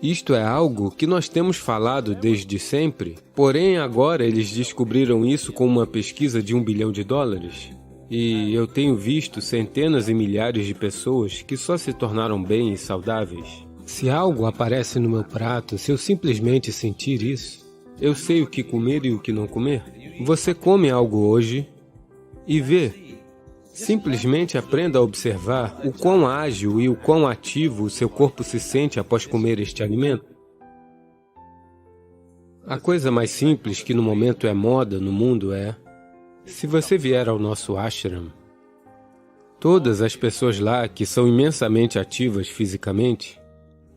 Isto é algo que nós temos falado desde sempre, porém agora eles descobriram isso com uma pesquisa de $1 bilhão. E eu tenho visto centenas e milhares de pessoas que só se tornaram bem e saudáveis. Se algo aparece no meu prato, se eu simplesmente sentir isso, eu sei o que comer e o que não comer. Você come algo hoje e vê. Simplesmente aprenda a observar o quão ágil e o quão ativo o seu corpo se sente após comer este alimento. A coisa mais simples que no momento é moda no mundo é: se você vier ao nosso ashram, todas as pessoas lá que são imensamente ativas fisicamente,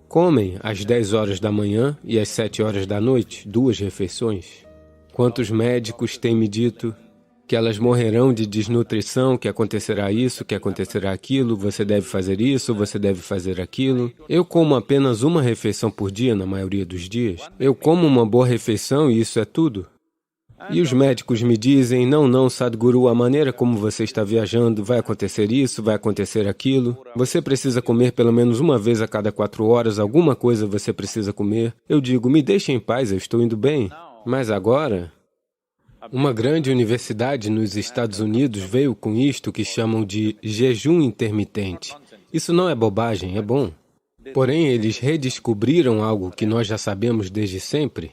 comem às 10 horas da manhã e às 7 horas da noite, 2 refeições. Quantos médicos têm me dito que elas morrerão de desnutrição, que acontecerá isso, que acontecerá aquilo, você deve fazer isso, você deve fazer aquilo. Eu como apenas uma refeição por dia na maioria dos dias. Eu como uma boa refeição e isso é tudo. E os médicos me dizem: não, Sadhguru, a maneira como você está viajando, vai acontecer isso, vai acontecer aquilo. Você precisa comer pelo menos uma vez a cada 4 horas, alguma coisa você precisa comer. Eu digo: me deixe em paz, eu estou indo bem. Mas agora, uma grande universidade nos Estados Unidos veio com isto que chamam de jejum intermitente. Isso não é bobagem, é bom. Porém, eles redescobriram algo que nós já sabemos desde sempre.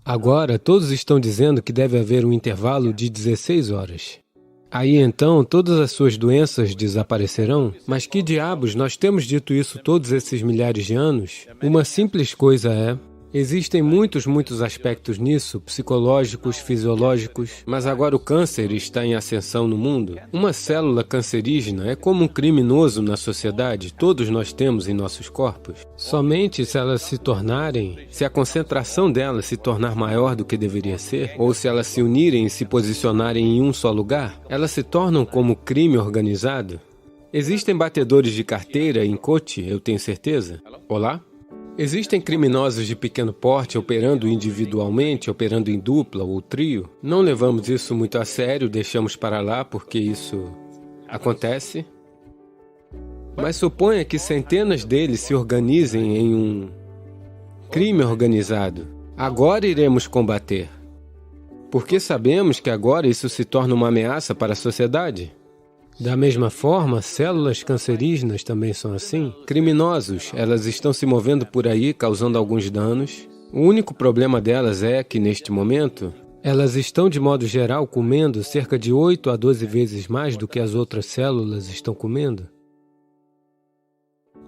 Agora, todos estão dizendo que deve haver um intervalo de 16 horas. Aí então, todas as suas doenças desaparecerão? Mas que diabos, nós temos dito isso todos esses milhares de anos? Uma simples coisa é: existem muitos aspectos nisso, psicológicos, fisiológicos, mas agora o câncer está em ascensão no mundo. Uma célula cancerígena é como um criminoso na sociedade, todos nós temos em nossos corpos. Somente se elas se tornarem, se a concentração delas se tornar maior do que deveria ser, ou se elas se unirem e se posicionarem em um só lugar, elas se tornam como crime organizado. Existem batedores de carteira em Kochi, eu tenho certeza. Olá? Existem criminosos de pequeno porte operando individualmente, operando em dupla ou trio. Não levamos isso muito a sério, deixamos para lá porque isso acontece. Mas suponha que centenas deles se organizem em um crime organizado. Agora iremos combater. Porque sabemos que agora isso se torna uma ameaça para a sociedade. Da mesma forma, células cancerígenas também são assim. Criminosos, elas estão se movendo por aí, causando alguns danos. O único problema delas é que, neste momento, elas estão, de modo geral, comendo cerca de 8 a 12 vezes mais do que as outras células estão comendo.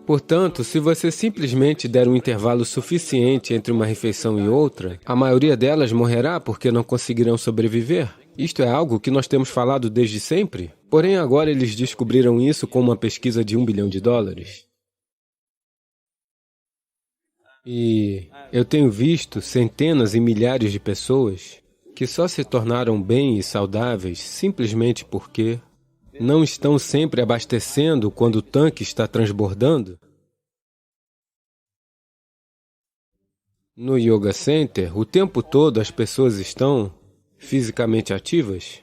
Portanto, se você simplesmente der um intervalo suficiente entre uma refeição e outra, a maioria delas morrerá porque não conseguirão sobreviver. Isto é algo que nós temos falado desde sempre, porém agora eles descobriram isso com uma pesquisa de $1 bilhão. E eu tenho visto centenas e milhares de pessoas que só se tornaram bem e saudáveis simplesmente porque não estão sempre abastecendo quando o tanque está transbordando. No Yoga Center, o tempo todo as pessoas estão fisicamente ativas.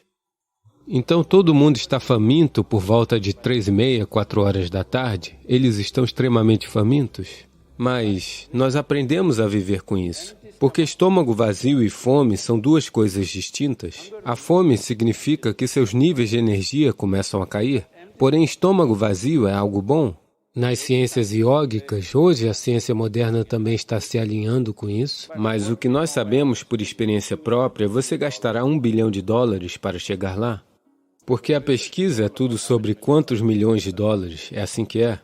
Então todo mundo está faminto por volta de 3h30, 4 horas da tarde. Eles estão extremamente famintos. Mas nós aprendemos a viver com isso. Porque estômago vazio e fome são duas coisas distintas. A fome significa que seus níveis de energia começam a cair. Porém, estômago vazio é algo bom. Nas ciências iógicas, hoje a ciência moderna também está se alinhando com isso. Mas o que nós sabemos por experiência própria, você gastará $1 bilhão para chegar lá. Porque a pesquisa é tudo sobre quantos milhões de dólares, é assim que é.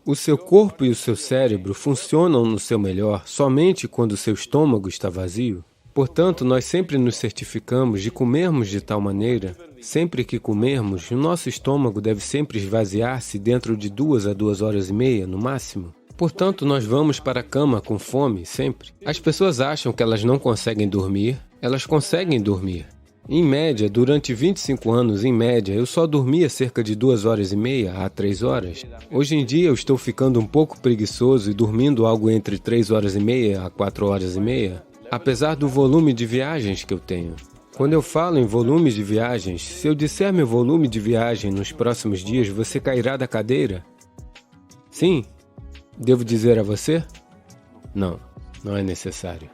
O seu corpo e o seu cérebro funcionam no seu melhor somente quando o seu estômago está vazio. Portanto, nós sempre nos certificamos de comermos de tal maneira, sempre que comermos, o nosso estômago deve sempre esvaziar-se dentro de 2 a 2h30, no máximo. Portanto, nós vamos para a cama com fome, sempre. As pessoas acham que elas não conseguem dormir, elas conseguem dormir. Em média, durante 25 anos, em média, eu só dormia cerca de 2h30 a 3 horas. Hoje em dia, eu estou ficando um pouco preguiçoso e dormindo algo entre 3h30 a 4h30. Apesar do volume de viagens que eu tenho. Quando eu falo em volumes de viagens, se eu disser meu volume de viagem nos próximos dias, você cairá da cadeira? Sim, devo dizer a você? Não, não é necessário.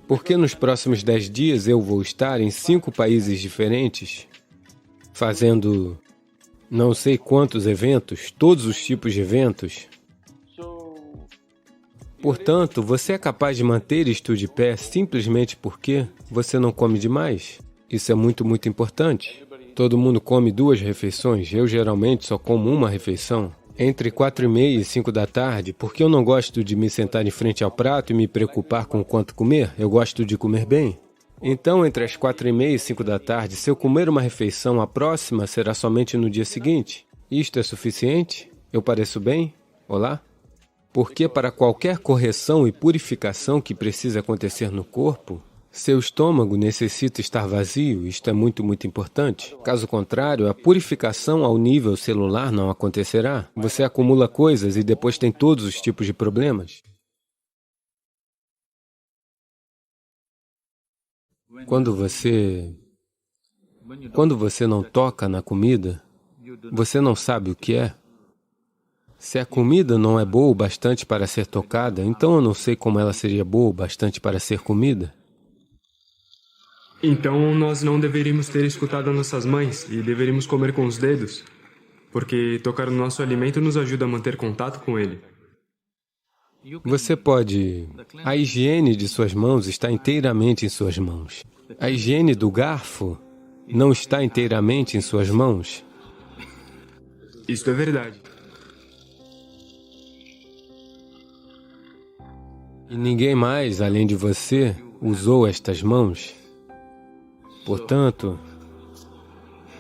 Porque nos próximos 10 dias eu vou estar em 5 países diferentes, fazendo não sei quantos eventos, todos os tipos de eventos. Portanto, você é capaz de manter isto de pé simplesmente porque você não come demais. Isso é muito, muito importante. Todo mundo come 2 refeições, eu geralmente só como uma refeição. Entre 4h30 e 5 da tarde, porque eu não gosto de me sentar em frente ao prato e me preocupar com quanto comer, eu gosto de comer bem. Então, entre as 4h30 e 5 da tarde, se eu comer uma refeição, a próxima será somente no dia seguinte. Isto é suficiente? Eu pareço bem? Olá? Porque para qualquer correção e purificação que precisa acontecer no corpo, seu estômago necessita estar vazio, isto é muito, muito importante. Caso contrário, a purificação ao nível celular não acontecerá. Você acumula coisas e depois tem todos os tipos de problemas. Quando você não toca na comida, você não sabe o que é. Se a comida não é boa o bastante para ser tocada, então eu não sei como ela seria boa o bastante para ser comida. Então, nós não deveríamos ter escutado nossas mães e deveríamos comer com os dedos, porque tocar no nosso alimento nos ajuda a manter contato com ele. Você pode... A higiene de suas mãos está inteiramente em suas mãos. A higiene do garfo não está inteiramente em suas mãos. Isto é verdade. E ninguém mais, além de você, usou estas mãos. Portanto,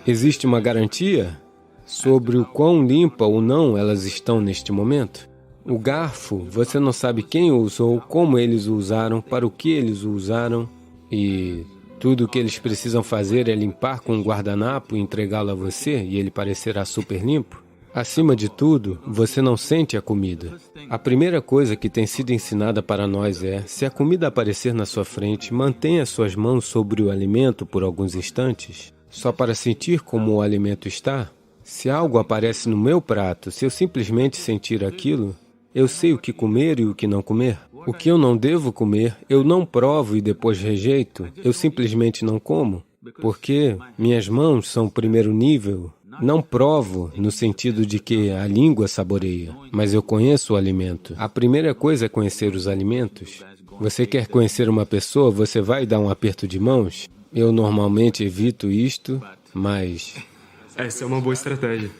existe uma garantia sobre o quão limpa ou não elas estão neste momento? O garfo, você não sabe quem o usou, como eles o usaram, para o que eles o usaram, e tudo o que eles precisam fazer é limpar com um guardanapo e entregá-lo a você, e ele parecerá super limpo. Acima de tudo, você não sente a comida. A primeira coisa que tem sido ensinada para nós é, se a comida aparecer na sua frente, mantenha suas mãos sobre o alimento por alguns instantes, só para sentir como o alimento está. Se algo aparece no meu prato, se eu simplesmente sentir aquilo, eu sei o que comer e o que não comer. O que eu não devo comer, eu não provo e depois rejeito, eu simplesmente não como, porque minhas mãos são o primeiro nível. Não provo no sentido de que a língua saboreia, mas eu conheço o alimento. A primeira coisa é conhecer os alimentos. Você quer conhecer uma pessoa, você vai dar um aperto de mãos? Eu normalmente evito isto, mas... Essa é uma boa estratégia.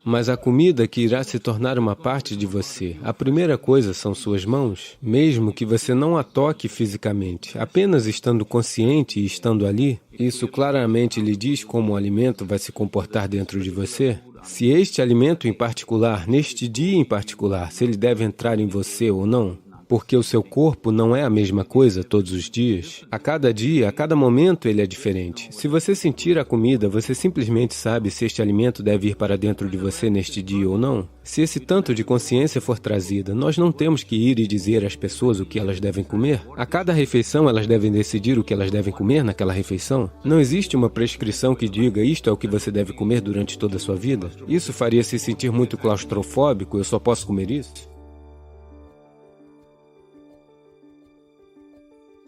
Mas a comida que irá se tornar uma parte de você, a primeira coisa são suas mãos, mesmo que você não a toque fisicamente, apenas estando consciente e estando ali, isso claramente lhe diz como o alimento vai se comportar dentro de você. Se este alimento em particular, neste dia em particular, se ele deve entrar em você ou não. Porque o seu corpo não é a mesma coisa todos os dias. A cada dia, a cada momento, ele é diferente. Se você sentir a comida, você simplesmente sabe se este alimento deve ir para dentro de você neste dia ou não. Se esse tanto de consciência for trazida, nós não temos que ir e dizer às pessoas o que elas devem comer. A cada refeição, elas devem decidir o que elas devem comer naquela refeição. Não existe uma prescrição que diga isto é o que você deve comer durante toda a sua vida. Isso faria se sentir muito claustrofóbico, eu só posso comer isso.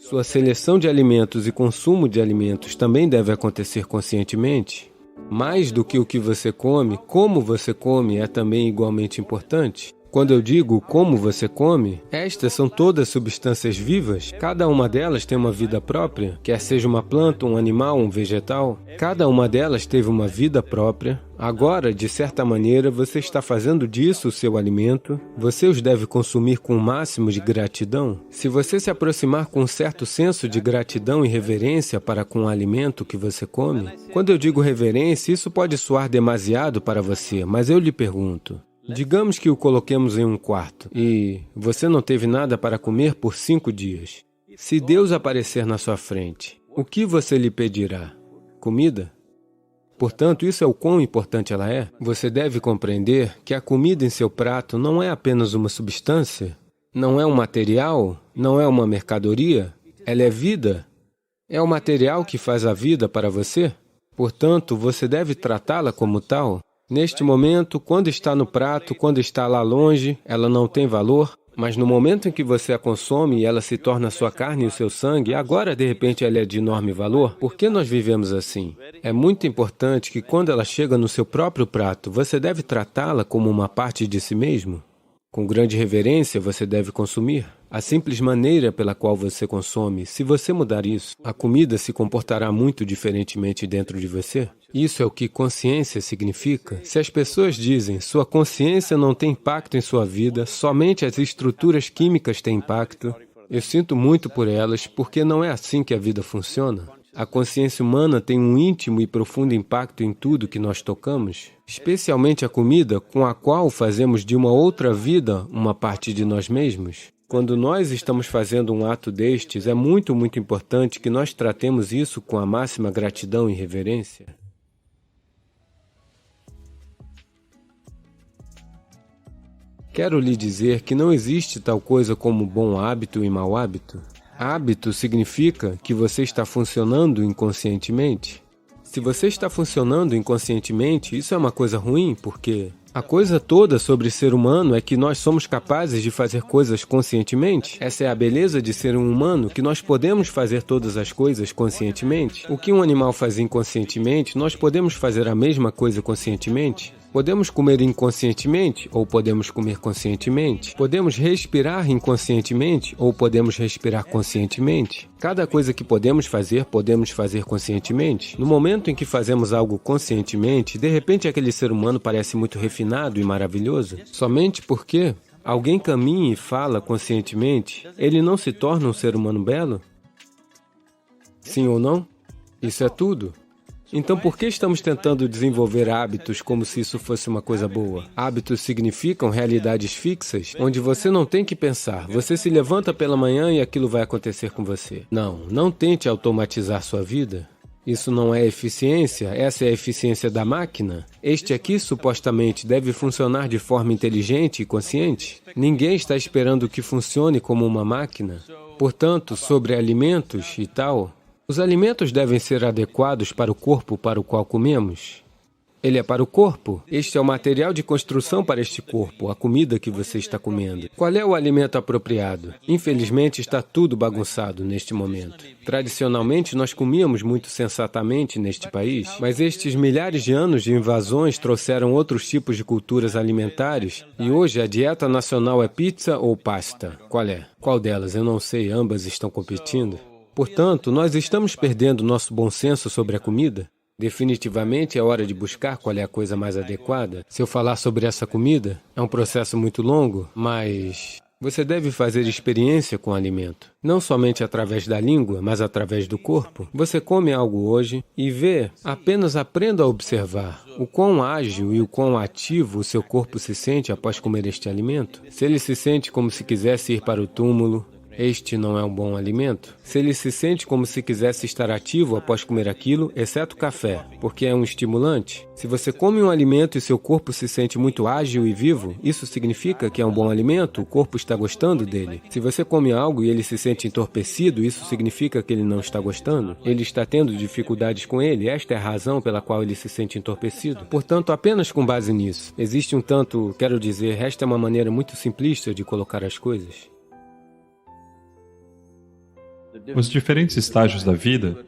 Sua seleção de alimentos e consumo de alimentos também deve acontecer conscientemente. Mais do que o que você come, como você come é também igualmente importante. Quando eu digo como você come, estas são todas substâncias vivas. Cada uma delas tem uma vida própria, quer seja uma planta, um animal, um vegetal. Cada uma delas teve uma vida própria. Agora, de certa maneira, você está fazendo disso o seu alimento. Você os deve consumir com o máximo de gratidão. Se você se aproximar com um certo senso de gratidão e reverência para com o alimento que você come, quando eu digo reverência, isso pode soar demasiado para você, mas eu lhe pergunto, digamos que o coloquemos em um quarto e você não teve nada para comer por 5 dias. Se Deus aparecer na sua frente, o que você lhe pedirá? Comida? Portanto, isso é o quão importante ela é. Você deve compreender que a comida em seu prato não é apenas uma substância, não é um material, não é uma mercadoria, ela é vida. É o material que faz a vida para você. Portanto, você deve tratá-la como tal. Neste momento, quando está no prato, quando está lá longe, ela não tem valor, mas no momento em que você a consome e ela se torna a sua carne e o seu sangue, agora de repente ela é de enorme valor. Por que nós vivemos assim? É muito importante que quando ela chega no seu próprio prato, você deve tratá-la como uma parte de si mesmo. Com grande reverência, você deve consumir. A simples maneira pela qual você consome, se você mudar isso, a comida se comportará muito diferentemente dentro de você. Isso é o que consciência significa. Se as pessoas dizem, sua consciência não tem impacto em sua vida, somente as estruturas químicas têm impacto, eu sinto muito por elas, porque não é assim que a vida funciona. A consciência humana tem um íntimo e profundo impacto em tudo que nós tocamos, especialmente a comida, com a qual fazemos de uma outra vida uma parte de nós mesmos. Quando nós estamos fazendo um ato destes, é muito importante que nós tratemos isso com a máxima gratidão e reverência. Quero lhe dizer que não existe tal coisa como bom hábito e mau hábito. Hábito significa que você está funcionando inconscientemente. Se você está funcionando inconscientemente, isso é uma coisa ruim, porque a coisa toda sobre ser humano é que nós somos capazes de fazer coisas conscientemente. Essa é a beleza de ser um humano, que nós podemos fazer todas as coisas conscientemente. O que um animal faz inconscientemente, nós podemos fazer a mesma coisa conscientemente. Podemos comer inconscientemente ou podemos comer conscientemente. Podemos respirar inconscientemente ou podemos respirar conscientemente. Cada coisa que podemos fazer conscientemente. No momento em que fazemos algo conscientemente, de repente aquele ser humano parece muito refinado e maravilhoso. Somente porque alguém caminha e fala conscientemente, ele não se torna um ser humano belo? Sim ou não? Isso é tudo. Então, por que estamos tentando desenvolver hábitos como se isso fosse uma coisa boa? Hábitos significam realidades fixas, onde você não tem que pensar. Você se levanta pela manhã e aquilo vai acontecer com você. Não tente automatizar sua vida. Isso não é eficiência, essa é a eficiência da máquina. Este aqui, supostamente, deve funcionar de forma inteligente e consciente. Ninguém está esperando que funcione como uma máquina. Portanto, sobre alimentos e tal, os alimentos devem ser adequados para o corpo para o qual comemos. Ele é para o corpo. Este é o material de construção para este corpo, a comida que você está comendo. Qual é o alimento apropriado? Infelizmente, está tudo bagunçado neste momento. Tradicionalmente, nós comíamos muito sensatamente neste país, mas estes milhares de anos de invasões trouxeram outros tipos de culturas alimentares e hoje a dieta nacional é pizza ou pasta. Qual é? Qual delas? Eu não sei, ambas estão competindo. Portanto, nós estamos perdendo nosso bom senso sobre a comida. Definitivamente é hora de buscar qual é a coisa mais adequada. Se eu falar sobre essa comida, é um processo muito longo, mas você deve fazer experiência com o alimento. Não somente através da língua, mas através do corpo. Você come algo hoje e vê, apenas aprenda a observar o quão ágil e o quão ativo o seu corpo se sente após comer este alimento. Se ele se sente como se quisesse ir para o túmulo, este não é um bom alimento. Se ele se sente como se quisesse estar ativo após comer aquilo, exceto café, porque é um estimulante. Se você come um alimento e seu corpo se sente muito ágil e vivo, isso significa que é um bom alimento, o corpo está gostando dele. Se você come algo e ele se sente entorpecido, isso significa que ele não está gostando. Ele está tendo dificuldades com ele, esta é a razão pela qual ele se sente entorpecido. Portanto, apenas com base nisso. Existe um tanto, quero dizer, esta é uma maneira muito simplista de colocar as coisas. Os diferentes estágios da vida,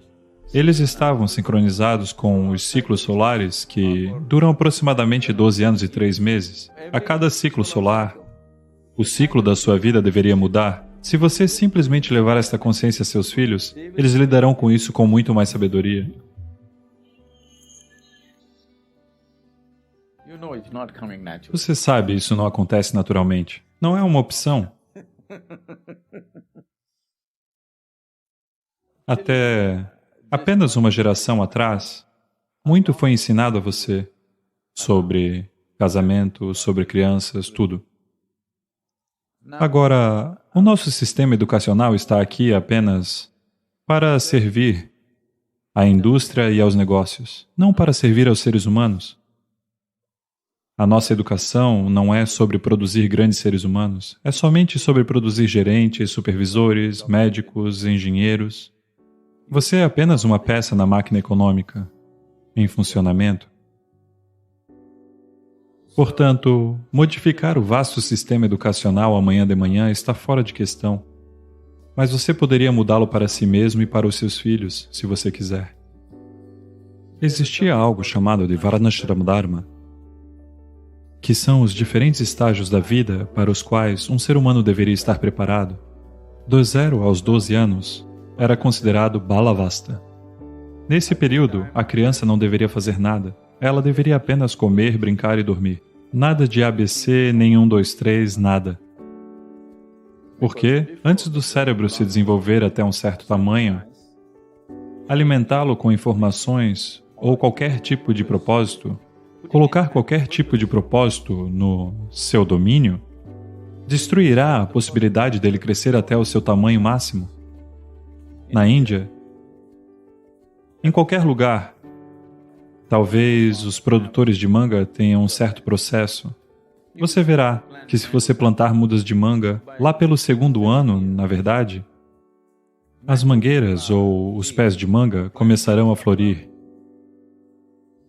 eles estavam sincronizados com os ciclos solares que duram aproximadamente 12 anos e 3 meses. A cada ciclo solar, o ciclo da sua vida deveria mudar. Se você simplesmente levar esta consciência a seus filhos, eles lidarão com isso com muito mais sabedoria. Você sabe, isso não acontece naturalmente. Não é uma opção. Até apenas uma geração atrás, muito foi ensinado a você sobre casamento, sobre crianças, tudo. Agora, o nosso sistema educacional está aqui apenas para servir à indústria e aos negócios, não para servir aos seres humanos. A nossa educação não é sobre produzir grandes seres humanos, é somente sobre produzir gerentes, supervisores, médicos, engenheiros. Você é apenas uma peça na máquina econômica, em funcionamento. Portanto, modificar o vasto sistema educacional amanhã de manhã está fora de questão. Mas você poderia mudá-lo para si mesmo e para os seus filhos, se você quiser. Existia algo chamado de Varnashram Dharma, que são os diferentes estágios da vida para os quais um ser humano deveria estar preparado. Dos 0 aos 12 anos, era considerado Balavasta. Nesse período, a criança não deveria fazer nada. Ela deveria apenas comer, brincar e dormir. Nada de ABC, nem 1, 2, 3, nada. Porque, antes do cérebro se desenvolver até um certo tamanho, alimentá-lo com informações ou qualquer tipo de propósito, colocar qualquer tipo de propósito no seu domínio, destruirá a possibilidade dele crescer até o seu tamanho máximo. Na Índia, em qualquer lugar, talvez os produtores de manga tenham um certo processo. Você verá que se você plantar mudas de manga, lá pelo 2º ano, na verdade, as mangueiras ou os pés de manga começarão a florir.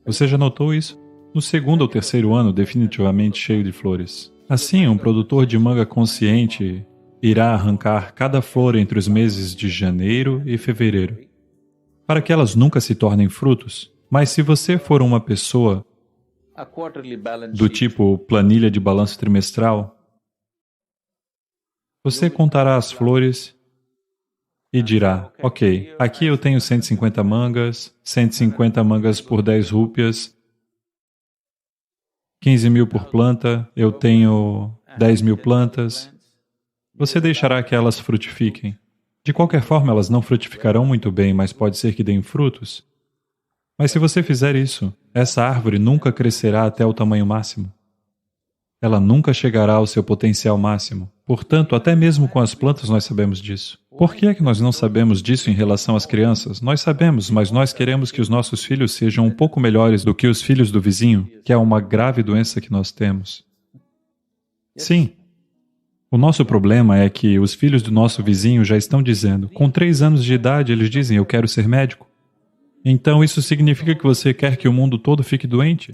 Você já notou isso? No 2º ou 3º ano, definitivamente cheio de flores. Assim, um produtor de manga consciente irá arrancar cada flor entre os meses de janeiro e fevereiro, para que elas nunca se tornem frutos. Mas se você for uma pessoa do tipo planilha de balanço trimestral, você contará as flores e dirá, ok, aqui eu tenho 150 mangas por 10 rúpias, 15 mil por planta, eu tenho 10 mil plantas. Você deixará que elas frutifiquem. De qualquer forma, elas não frutificarão muito bem, mas pode ser que deem frutos. Mas se você fizer isso, essa árvore nunca crescerá até o tamanho máximo. Ela nunca chegará ao seu potencial máximo. Portanto, até mesmo com as plantas nós sabemos disso. Por que é que nós não sabemos disso em relação às crianças? Nós sabemos, mas nós queremos que os nossos filhos sejam um pouco melhores do que os filhos do vizinho, que é uma grave doença que nós temos. Sim. O nosso problema é que os filhos do nosso vizinho já estão dizendo, com 3 anos de idade, eles dizem, eu quero ser médico. Então isso significa que você quer que o mundo todo fique doente?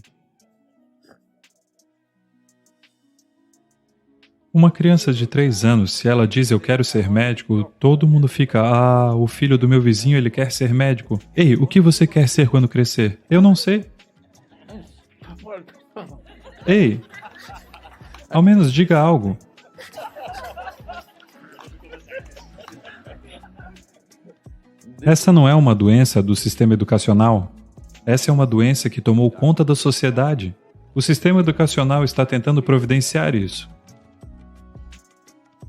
Uma criança de 3 anos, se ela diz eu quero ser médico, todo mundo fica, o filho do meu vizinho ele quer ser médico. Ei, o que você quer ser quando crescer? Eu não sei. Ei, ao menos diga algo. Essa não é uma doença do sistema educacional. Essa é uma doença que tomou conta da sociedade. O sistema educacional está tentando providenciar isso.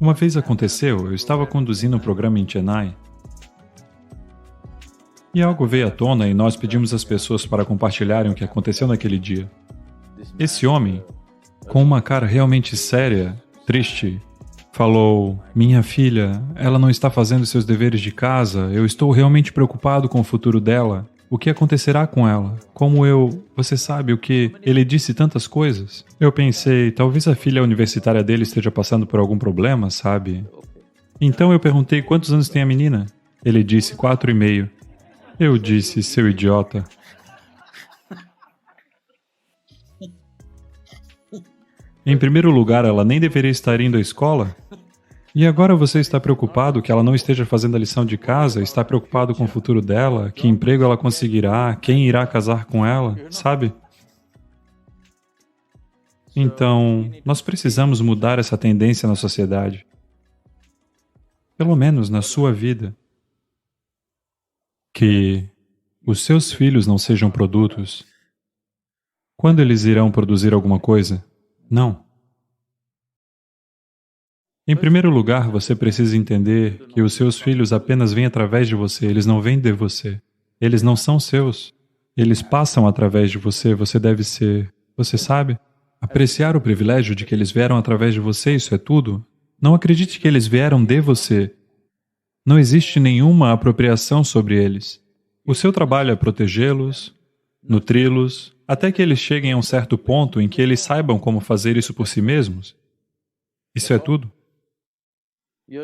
Uma vez aconteceu, eu estava conduzindo um programa em Chennai e algo veio à tona e nós pedimos às pessoas para compartilharem o que aconteceu naquele dia. Esse homem, com uma cara realmente séria, triste, falou, minha filha, ela não está fazendo seus deveres de casa, eu estou realmente preocupado com o futuro dela. O que acontecerá com ela? Você sabe o que? Ele disse tantas coisas. Eu pensei, talvez a filha universitária dele esteja passando por algum problema, sabe? Então eu perguntei quantos anos tem a menina? Ele disse 4,5. Eu disse, seu idiota. Em primeiro lugar, ela nem deveria estar indo à escola. E agora você está preocupado que ela não esteja fazendo a lição de casa, está preocupado com o futuro dela, que emprego ela conseguirá, quem irá casar com ela, sabe? Então, nós precisamos mudar essa tendência na sociedade. Pelo menos na sua vida. Que os seus filhos não sejam produtos. Quando eles irão produzir alguma coisa? Não. Em primeiro lugar, você precisa entender que os seus filhos apenas vêm através de você, eles não vêm de você. Eles não são seus. Eles passam através de você, você deve ser, você sabe? Apreciar o privilégio de que eles vieram através de você, isso é tudo. Não acredite que eles vieram de você. Não existe nenhuma apropriação sobre eles. O seu trabalho é protegê-los, nutri-los, até que eles cheguem a um certo ponto em que eles saibam como fazer isso por si mesmos. Isso é tudo.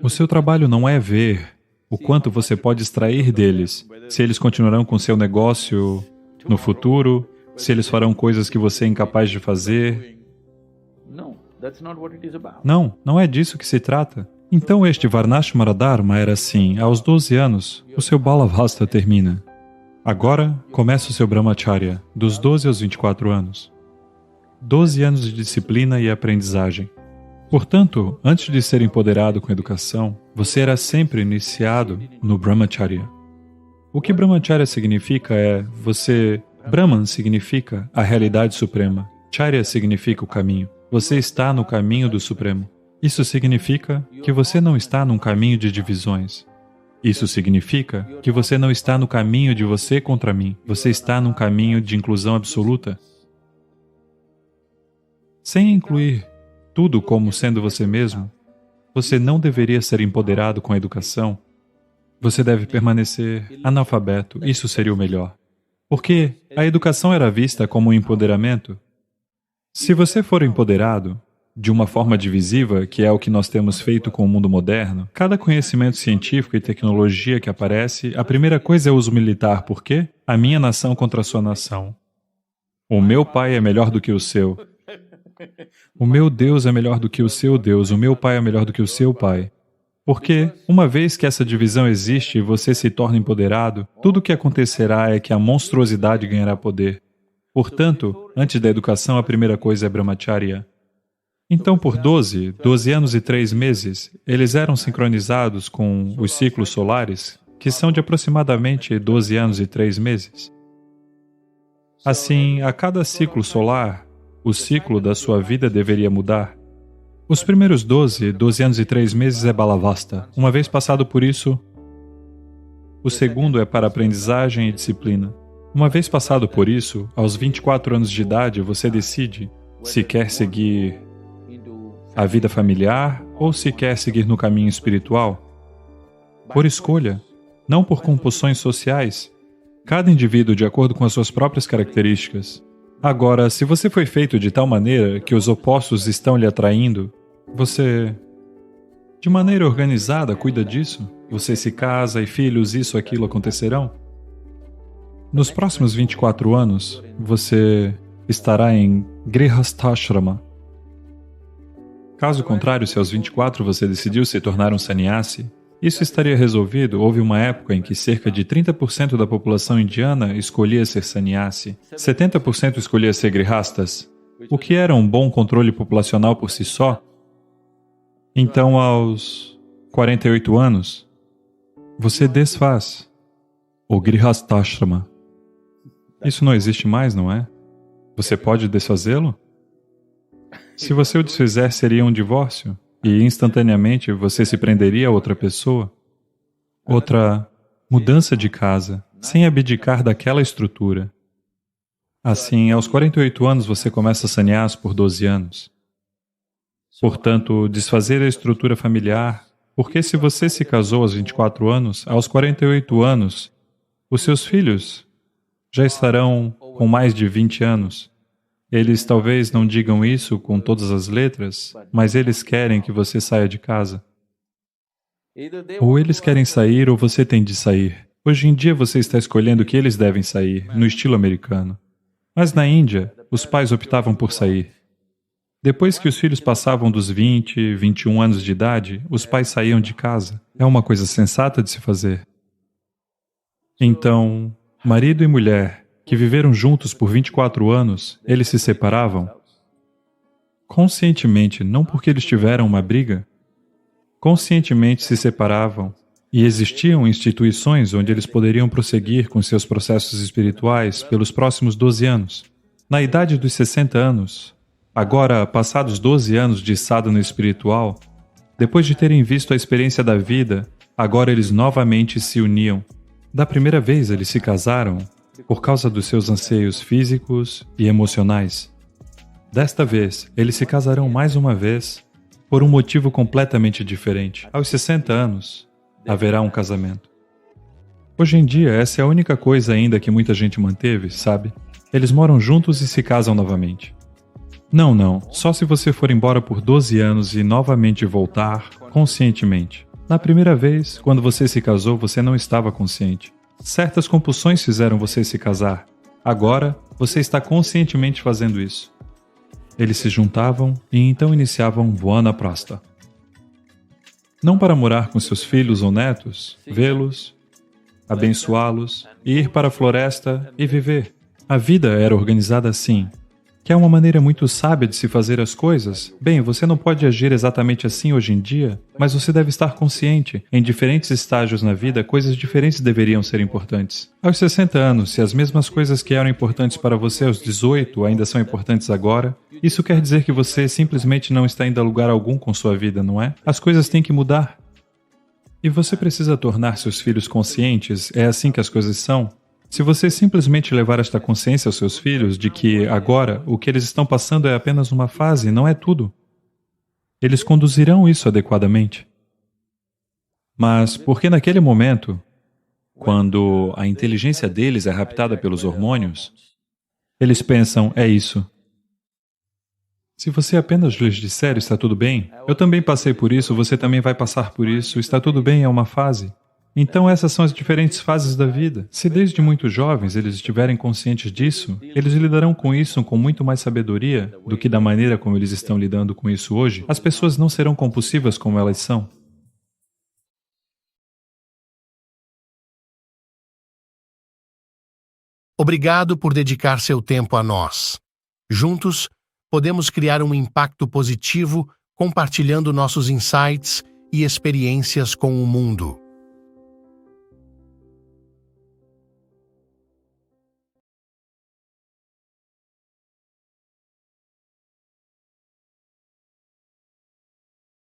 O seu trabalho não é ver o quanto você pode extrair deles, se eles continuarão com seu negócio no futuro, se eles farão coisas que você é incapaz de fazer. Não, não é disso que se trata. Então este Varnashmara Dharma era assim: aos 12 anos, o seu Balavasta termina. Agora começa o seu Brahmacharya, dos 12 aos 24 anos. 12 anos de disciplina e aprendizagem. Portanto, antes de ser empoderado com educação, você era sempre iniciado no Brahmacharya. O que Brahmacharya significa é Brahman significa a realidade suprema. Charya significa o caminho. Você está no caminho do Supremo. Isso significa que você não está num caminho de divisões. Isso significa que você não está no caminho de você contra mim. Você está num caminho de inclusão absoluta. Sem incluir tudo como sendo você mesmo, você não deveria ser empoderado com a educação. Você deve permanecer analfabeto. Isso seria o melhor. Porque a educação era vista como um empoderamento. Se você for empoderado, de uma forma divisiva, que é o que nós temos feito com o mundo moderno, cada conhecimento científico e tecnologia que aparece, a primeira coisa é o uso militar. Por quê? A minha nação contra a sua nação. O meu pai é melhor do que o seu. O meu Deus é melhor do que o seu Deus. O meu pai é melhor do que o seu pai. Porque, uma vez que essa divisão existe e você se torna empoderado, tudo o que acontecerá é que a monstruosidade ganhará poder. Portanto, antes da educação, a primeira coisa é Brahmacharya. Então, por 12 anos e 3 meses, eles eram sincronizados com os ciclos solares, que são de aproximadamente 12 anos e 3 meses. Assim, a cada ciclo solar, o ciclo da sua vida deveria mudar. Os primeiros 12 anos e 3 meses é Balavasta. Uma vez passado por isso, o segundo é para aprendizagem e disciplina. Uma vez passado por isso, aos 24 anos de idade, você decide se quer seguir a vida familiar ou se quer seguir no caminho espiritual. Por escolha, não por compulsões sociais. Cada indivíduo de acordo com as suas próprias características. Agora, se você foi feito de tal maneira que os opostos estão lhe atraindo, você, de maneira organizada, cuida disso. Você se casa e filhos, isso, aquilo acontecerão. Nos próximos 24 anos, você estará em Grihastha-ashrama. Caso contrário, se aos 24 você decidiu se tornar um sannyasi, isso estaria resolvido. Houve uma época em que cerca de 30% da população indiana escolhia ser sannyasi, 70% escolhia ser grihastas, o que era um bom controle populacional por si só. Então, aos 48 anos, você desfaz o Grihastha-ashrama. Isso não existe mais, não é? Você pode desfazê-lo? Se você o desfizer, seria um divórcio, e instantaneamente você se prenderia a outra pessoa. Outra mudança de casa, sem abdicar daquela estrutura. Assim, aos 48 anos você começa sannyas por 12 anos. Portanto, desfazer a estrutura familiar, porque se você se casou aos 24 anos, aos 48 anos, os seus filhos já estarão com mais de 20 anos. Eles talvez não digam isso com todas as letras, mas eles querem que você saia de casa. Ou eles querem sair ou você tem de sair. Hoje em dia você está escolhendo que eles devem sair, no estilo americano. Mas na Índia, os pais optavam por sair. Depois que os filhos passavam dos 20, 21 anos de idade, os pais saíam de casa. É uma coisa sensata de se fazer. Então, marido e mulher, que viveram juntos por 24 anos, eles se separavam conscientemente, não porque eles tiveram uma briga. Conscientemente se separavam e existiam instituições onde eles poderiam prosseguir com seus processos espirituais pelos próximos 12 anos. Na idade dos 60 anos, agora passados 12 anos de sadhana espiritual, depois de terem visto a experiência da vida, agora eles novamente se uniam. Da primeira vez eles se casaram por causa dos seus anseios físicos e emocionais. Desta vez, eles se casarão mais uma vez por um motivo completamente diferente. Aos 60 anos, haverá um casamento. Hoje em dia, essa é a única coisa ainda que muita gente manteve, sabe? Eles moram juntos e se casam novamente. Não, só se você for embora por 12 anos e novamente voltar conscientemente. Na primeira vez, quando você se casou, você não estava consciente. Certas compulsões fizeram você se casar. Agora, você está conscientemente fazendo isso. Eles se juntavam e então iniciavam Vanaprastha. Não para morar com seus filhos ou netos, vê-los, abençoá-los e ir para a floresta e viver. A vida era organizada assim, que é uma maneira muito sábia de se fazer as coisas. Bem, você não pode agir exatamente assim hoje em dia, mas você deve estar consciente. Em diferentes estágios na vida, coisas diferentes deveriam ser importantes. Aos 60 anos, se as mesmas coisas que eram importantes para você aos 18 ainda são importantes agora, isso quer dizer que você simplesmente não está indo a lugar algum com sua vida, não é? As coisas têm que mudar. E você precisa tornar seus filhos conscientes, é assim que as coisas são. Se você simplesmente levar esta consciência aos seus filhos de que agora o que eles estão passando é apenas uma fase, não é tudo, eles conduzirão isso adequadamente. Mas porque naquele momento, quando a inteligência deles é raptada pelos hormônios, eles pensam, é isso. Se você apenas lhes disser, está tudo bem, eu também passei por isso, você também vai passar por isso, está tudo bem, é uma fase. Então essas são as diferentes fases da vida. Se desde muito jovens eles estiverem conscientes disso, eles lidarão com isso com muito mais sabedoria do que da maneira como eles estão lidando com isso hoje. As pessoas não serão compulsivas como elas são. Obrigado por dedicar seu tempo a nós. Juntos, podemos criar um impacto positivo compartilhando nossos insights e experiências com o mundo.